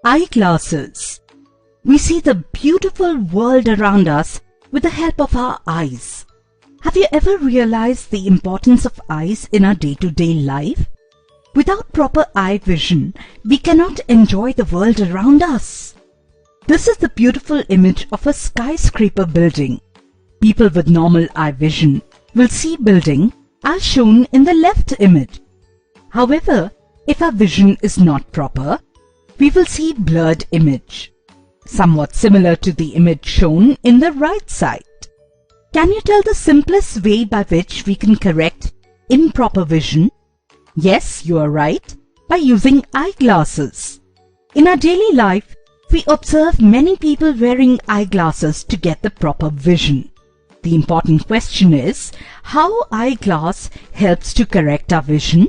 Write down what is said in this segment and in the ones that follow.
Eyeglasses. We see the beautiful world around us with the help of our eyes. Have you ever realized the importance of eyes in our day-to-day life? Without proper eye vision, we cannot enjoy the world around us. This is the beautiful image of a skyscraper building. People with normal eye vision will see building as shown in the left image. However, if our vision is not proper, we will see blurred image, somewhat similar to the image shown in the right side. Can you tell the simplest way by which we can correct improper vision? Yes, you are right, by using eyeglasses. In our daily life, we observe many people wearing eyeglasses to get the proper vision. The important question is, how eyeglass helps to correct our vision?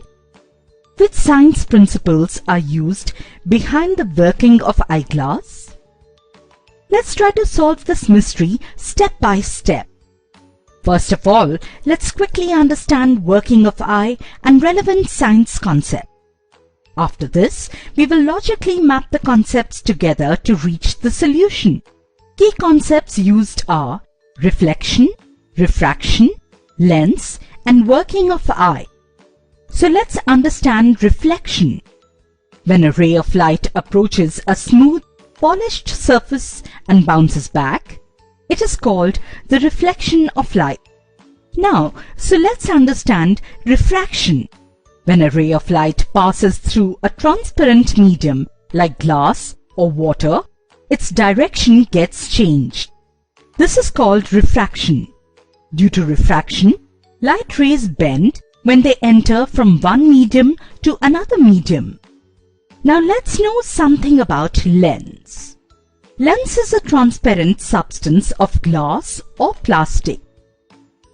Which science principles are used behind the working of eyeglass? Let's try to solve this mystery step by step. First of all, let's quickly understand working of eye and relevant science concept. After this, we will logically map the concepts together to reach the solution. Key concepts used are reflection, refraction, lens, and working of eye. So let's understand reflection. When a ray of light approaches a smooth, polished surface and bounces back, it is called the reflection of light. Now, so let's understand refraction. When a ray of light passes through a transparent medium like glass or water, its direction gets changed. This is called refraction. Due to refraction, light rays bend when they enter from one medium to another medium. Now let's know something about lens. Lens is a transparent substance of glass or plastic.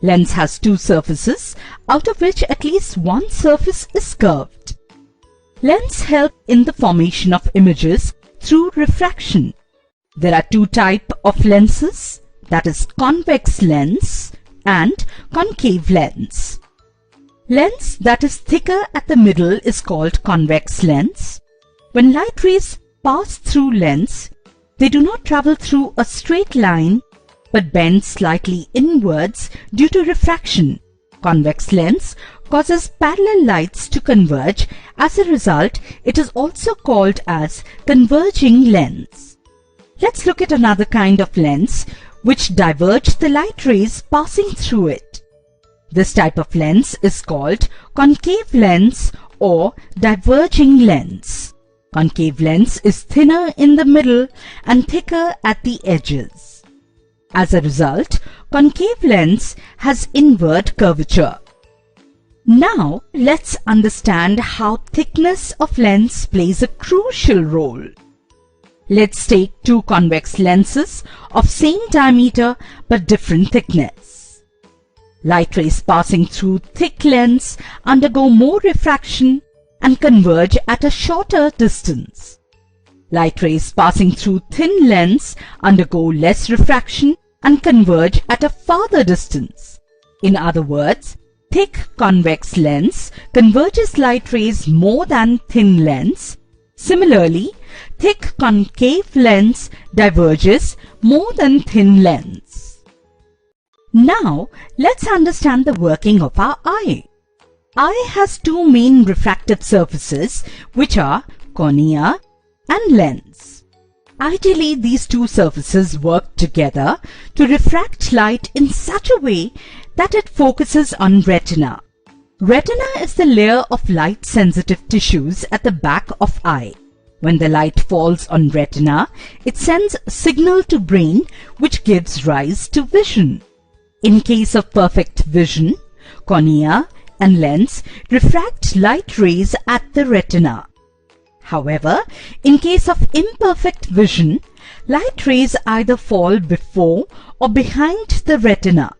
Lens has two surfaces, out of which at least one surface is curved. Lens help in the formation of images through refraction. There are two types of lenses, that is convex lens and concave lens. Lens that is thicker at the middle is called convex lens. When light rays pass through lens, they do not travel through a straight line but bend slightly inwards due to refraction. Convex lens causes parallel lights to converge. As a result, it is also called as converging lens. Let's look at another kind of lens which diverge the light rays passing through it. This type of lens is called concave lens or diverging lens. Concave lens is thinner in the middle and thicker at the edges. As a result, concave lens has inward curvature. Now, let's understand how thickness of lens plays a crucial role. Let's take two convex lenses of same diameter but different thickness. Light rays passing through thick lens undergo more refraction and converge at a shorter distance. Light rays passing through thin lens undergo less refraction and converge at a farther distance. In other words, thick convex lens converges light rays more than thin lens. Similarly, thick concave lens diverges more than thin lens. Now, let's understand the working of our eye. Eye has two main refractive surfaces, which are cornea and lens. Ideally, these two surfaces work together to refract light in such a way that it focuses on retina. Retina is the layer of light-sensitive tissues at the back of eye. When the light falls on retina, it sends a signal to brain which gives rise to vision. In case of perfect vision, cornea and lens refract light rays at the retina. However, in case of imperfect vision, light rays either fall before or behind the retina.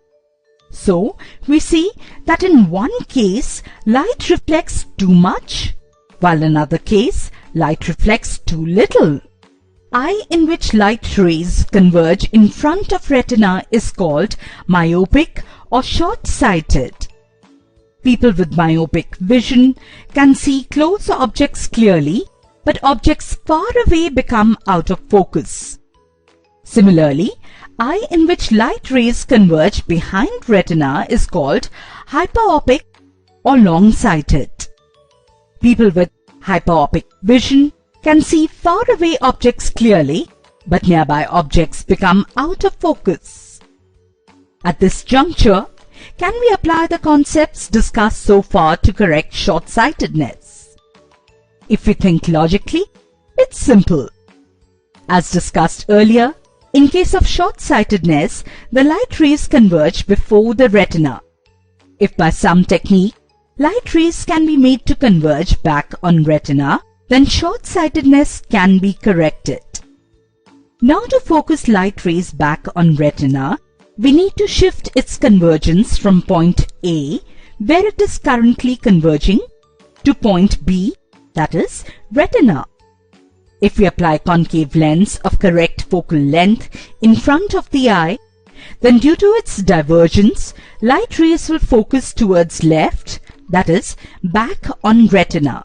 So, we see that in one case, light reflects too much, while in another case, light reflects too little. Eye in which light rays converge in front of retina is called myopic or short-sighted. People with myopic vision can see close objects clearly, but objects far away become out of focus. Similarly, eye in which light rays converge behind retina is called hyperopic or long-sighted. People with hyperopic vision can see far away objects clearly, but nearby objects become out of focus. At this juncture, can we apply the concepts discussed so far to correct short-sightedness? If we think logically, it's simple. As discussed earlier, in case of short-sightedness, the light rays converge before the retina. If by some technique, light rays can be made to converge back on retina, then short-sightedness can be corrected. Now to focus light rays back on retina, we need to shift its convergence from point A, where it is currently converging, to point B, that is, retina. If we apply concave lens of correct focal length in front of the eye, then due to its divergence, light rays will focus towards left, that is, back on retina.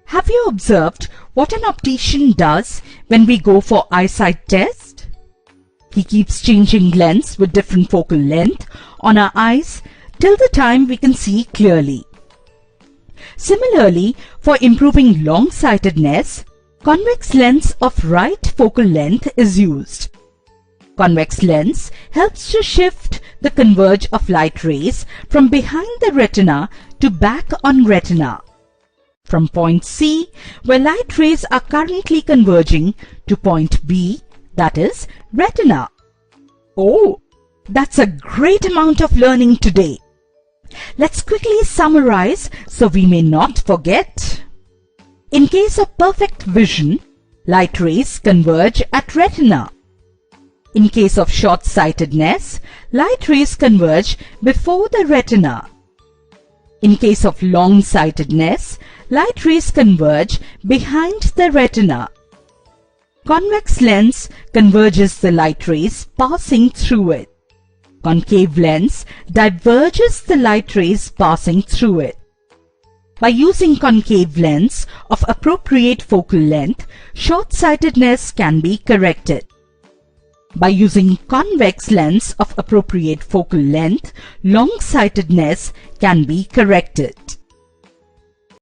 Have you observed what an optician does when we go for eyesight test? He keeps changing lens with different focal length on our eyes till the time we can see clearly. Similarly, for improving long-sightedness, convex lens of right focal length is used. Convex lens helps to shift the converge of light rays from behind the retina to back on retina. From point C, where light rays are currently converging, to point B, that is, retina. Oh, that's a great amount of learning today. Let's quickly summarize so we may not forget. In case of perfect vision, light rays converge at retina. In case of short-sightedness, light rays converge before the retina. In case of long-sightedness, light rays converge behind the retina. Convex lens converges the light rays passing through it. Concave lens diverges the light rays passing through it. By using concave lens of appropriate focal length, short-sightedness can be corrected. By using convex lens of appropriate focal length, long-sightedness can be corrected.